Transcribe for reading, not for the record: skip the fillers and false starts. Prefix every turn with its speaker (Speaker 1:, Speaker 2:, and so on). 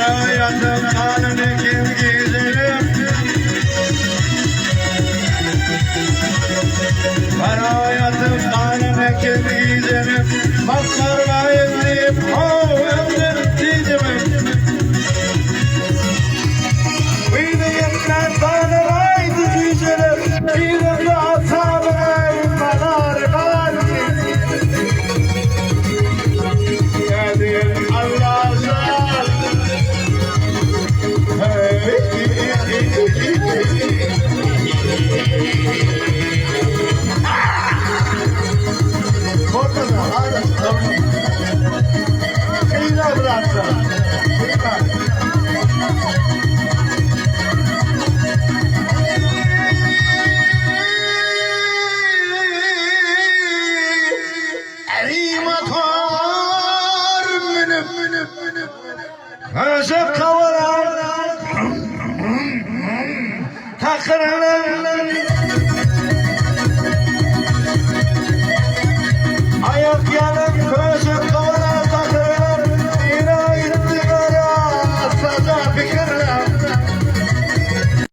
Speaker 1: Hayatım kanını kim giydirir? Hayatım kanını kim giydirir? Baklarla evliyim, o evlenip diyeceğim. Bıydıklar tanrıydı diyeceğim. Bir de atamın bana kalbi. Geldim Allah'a. Korkma, hadi. Kıyla bıraksa. Kıyla. Azap kavalar takırlar